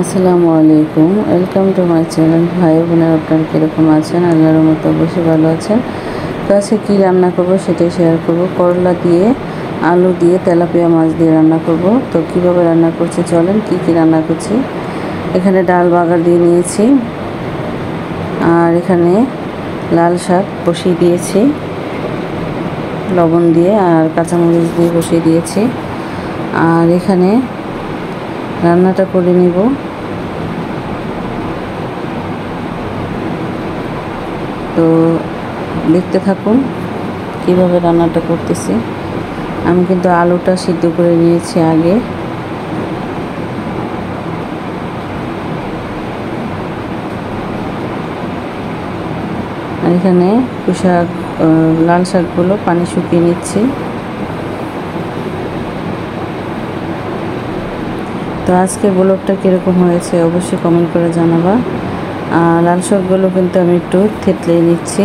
আসসালামু আলাইকুম, welcome to my channel. ভাই বোনেরা আপনারা কীরকম আছেন? আল্লাহর মতো অবশ্যই ভালো আছেন। তো আজকে কী রান্না করব সেটাই শেয়ার করব। করলা দিয়ে, আলু দিয়ে, তেলাপিয়া মাছ দিয়ে রান্না করব। তো কীভাবে রান্না করছি চলেন, কি রান্না করছি। এখানে ডাল বাগার দিয়ে নিয়েছি, আর এখানে লাল শাক বসিয়ে দিয়েছি লবণ দিয়ে, আর কাঁচামরিচ দিয়ে বসিয়ে দিয়েছি। আর এখানে রান্নাটা করে নিব। তো দেখতে থাকুন কিভাবে রান্নাটা করতেছি। আমি কিন্তু আলুটা সিদ্ধ করে নিয়েছি আগে। আর এখানে শাক, লাল শাকগুলো পানি শুকিয়ে নিচ্ছি। তো আজকে ব্লগটা কীরকম হয়েছে অবশ্যই কমেন্ট করে জানাবা। আর লাল শাকগুলো কিন্তু আমি একটু থেতলে নিচ্ছি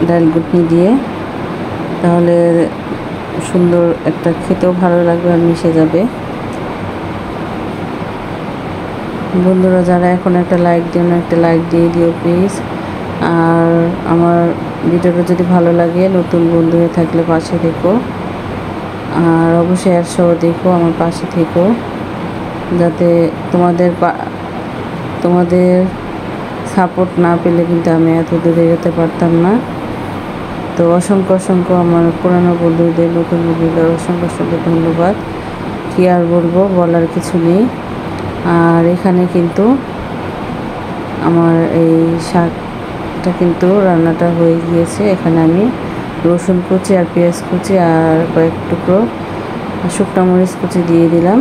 ডাল ঘুটনি দিয়ে, তাহলে সুন্দর একটা খেতেও ভালো লাগবে আর মিশে যাবে। বন্ধুরা যারা এখন একটা লাইক দিও না, একটা লাইক দিয়ে দিও প্লিজ। আর আমার ভিডিওটা যদি ভালো লাগে, নতুন বন্ধু হয়ে থাকলে পাশে থেকো, আর অবশ্যই অ্যাড সহ দেখো, আমার পাশে থেকো, যাতে তোমাদের সাপোর্ট না পেলে কিন্তু আমি এত দূরে যেতে পারতাম না। তো অসংখ্য আমার পুরানো বন্ধুদের, নতুন বন্ধুদের অসংখ্য ধন্যবাদ। কী আর বলবো, বলার কিছু নেই। আর এখানে কিন্তু আমার এই শাকটা কিন্তু রান্নাটা হয়ে গিয়েছে। এখানে আমি রসুন কুচি আর পেঁয়াজ কুচি আর কয়েক টুকরো শুকনো মরিচ কুচি দিয়ে দিলাম।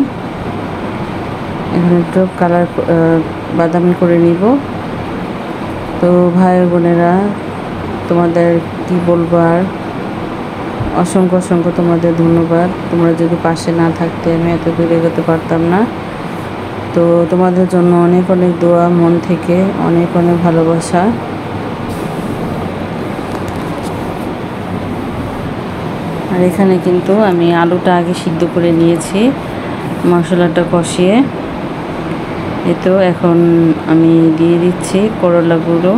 এখন একটু কালার বাদামি করে নিব। তো ভাই বোনেরা, তোমাদের কি বলবো আর, অসংখ্য তোমাদের ধন্যবাদ। তোমরা যদি পাশে না থাকতে আমি এত দূরে এগোতে পারতাম না। তো তোমাদের জন্য অনেক দোয়া, মন থেকে অনেক ভালোবাসা। আর এখানে কিন্তু আমি আলুটা আগে সিদ্ধ করে নিয়েছি মশলাটা কষিয়ে। তো এখন আমি দিয়ে দিচ্ছি করলাগুলো,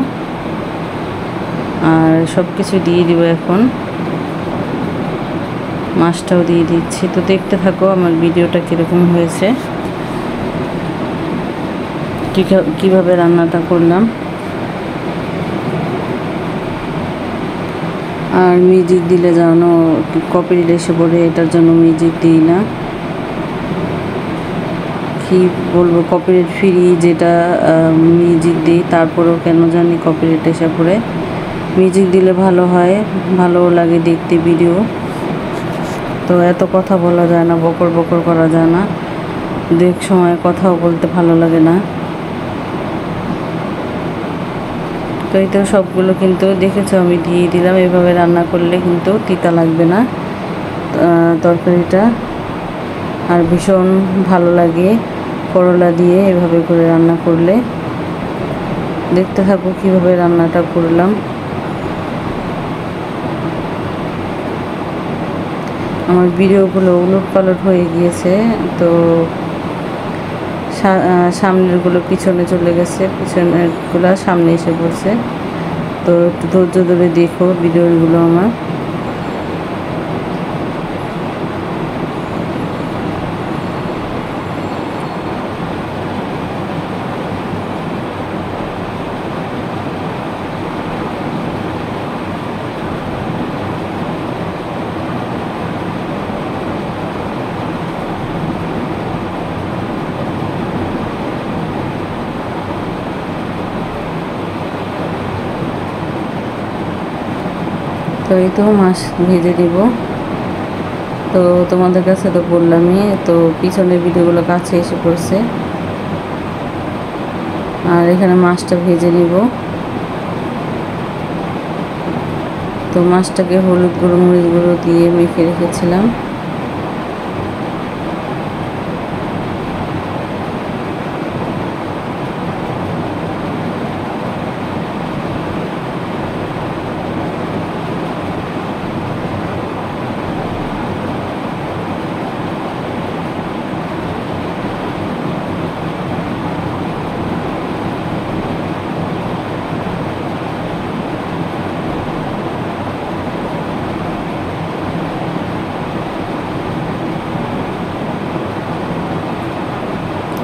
আর সব কিছু দিয়ে দিব। এখন মাছটাও দিয়ে দিচ্ছি। তো দেখতে থাকো আমার ভিডিওটা কীরকম হয়েছে, কীভাবে রান্নাটা করলাম। আর মিউজিক দিলে যেন কপিরাইট এসে পড়ে, এটার জন্য মিউজিক দিই না। কি বলবো, কপিরাইট ফ্রি যেটা মিউজিক দিই, তারপরেও কেন জানি কপিরাইট এসে পড়ে। মিউজিক দিলে ভালো হয়, ভালোও লাগে দেখতে ভিডিও। তো এত কথা বলা যায় না, বকর করা যায় না, দেখ সময় কথাও বলতে ভালো লাগে না। তো এই তো সবগুলো কিন্তু দেখেছো আমি দিয়ে দিলাম। এভাবে রান্না করলে কিন্তু তিতা লাগবে না তরকারিটা, আর ভীষণ ভালো লাগে করলা দিয়ে এভাবে করে রান্না করলে। দেখতে থাকো কীভাবে রান্নাটা করলাম। আমার ভিডিওগুলো উলটপালট হয়ে গিয়েছে, তো সামনেরগুলো পিছনে চলে গেছে, পিছনেরগুলো সামনে এসে পড়ছে। তো একটু ধৈর্য ধরে দেখো ভিডিওগুলো আমার। তো এই তো মাছ ভেজে দিব। তো তোমাদের কাছে তো বললামই, তো পিছনের ভিডিওগুলো কাছে এসে পড়ছে। আর এখানে মাছটা ভেজে নিব। তো মাছটাকে হলুদ গুঁড়ো, মরিচ গুঁড়ো দিয়ে মেখে রেখেছিলাম।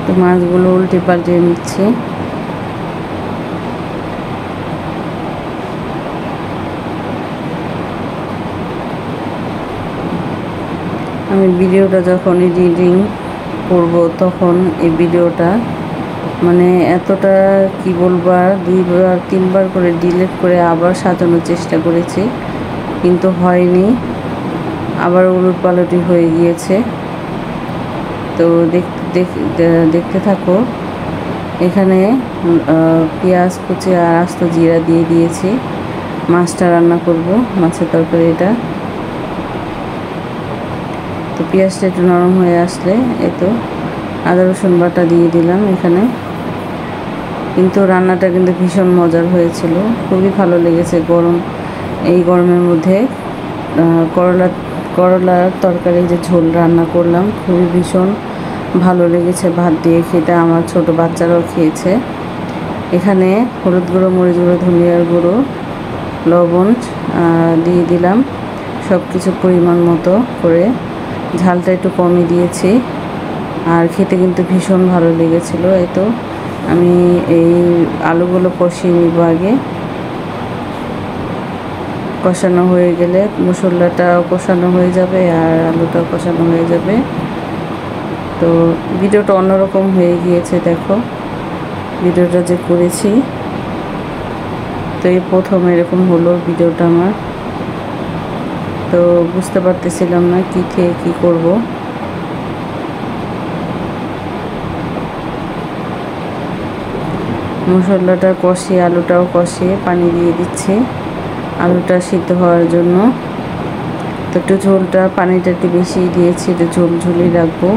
তো মাছগুলো উল্টে পাল্টে নিচ্ছি। আমি ভিডিওটা যখন এডিটিং করব তখন এই ভিডিওটা মানে এতটা কি বলবো, 2-3 বার করে ডিলিট করে আবার সাজানোর চেষ্টা করেছি, কিন্তু হয়নি, আবার উলটপালটি হয়ে গিয়েছে। তো দেখতে থাকো। এখানে পেঁয়াজ কুচি আর আস্ত জিরা দিয়ে দিয়েছি। মাছটা রান্না করব, মাছের তরকারি এটা। তো পেঁয়াজটা একটু নরম হয়ে আসলে এই তো আদা রসুন বাটা দিয়ে দিলাম এখানে। কিন্তু রান্নাটা কিন্তু ভীষণ মজার হয়েছিল, খুবই ভালো লেগেছে। এই গরমের মধ্যে করলার তরকারি যে ঝোল রান্না করলাম, খুবই ভীষণ ভালো লেগেছে। ভাত দিয়ে খেতে আমার ছোট বাচ্চারাও খেয়েছে। এখানে হলুদ গুঁড়ো, মরিচ গুঁড়ো, ধনিয়ার গুঁড়ো, লবণ দিয়ে দিলাম, সব কিছু পরিমাণ মতো করে। ঝালটা একটু কমই দিয়েছি, আর খেতে কিন্তু ভীষণ ভালো লেগেছিলো। এই তো আমি এই আলুগুলো কষিয়ে নিব আগে। কষানো হয়ে গেলে মশলাটাও কষানো হয়ে যাবে আর আলুটাও কষানো হয়ে যাবে। তো ভিডিওটা অন্যরকম হয়ে গিয়েছে, দেখো ভিডিওটা যে করেছি। তো এই প্রথম এরকম হলো ভিডিওটা আমার। তো বুঝতে পারতেছিলাম না কী থেকে কী করব। মশলাটা কষিয়ে আলুটাও কষিয়ে পানি দিয়ে দিচ্ছি আলুটা সিদ্ধ হওয়ার জন্য। তো একটু ঝোলটা, পানিটা একটু বেশি দিয়েছি, একটু ঝোলঝুলি রাখবো।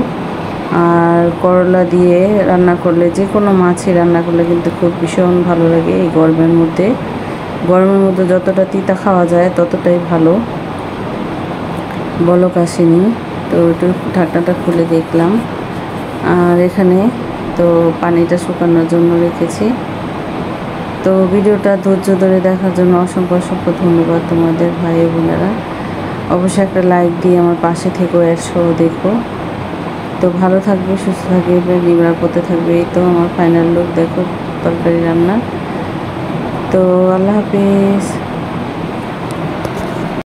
আর করলা দিয়ে রান্না করলে, যে কোনো মাছই রান্না করলে কিন্তু খুব ভীষণ ভালো লাগে এই গরমের মধ্যে। গরমের মধ্যে যতটা তিতা খাওয়া যায় ততটাই ভালো। বলক আসেনি, তো একটু ঢাকনাটা খুলে দেখলাম। আর এখানে তো পানিটা শুকানোর জন্য রেখেছি। তো ভিডিওটা ধৈর্য ধরে দেখার জন্য অসংখ্য ধন্যবাদ তোমাদের ভাই বোনেরা। অবশ্যই একটা লাইক দিয়ে আমার পাশে থেকেও সহ দেখো। তো ভালো থাকবে, সুস্থ থাকবে, নিরাপদে থাকবে। এই তো আমার ফাইনাল লুক, দেখো তরকারি রান্না। তো আল্লাহ হাফিজ।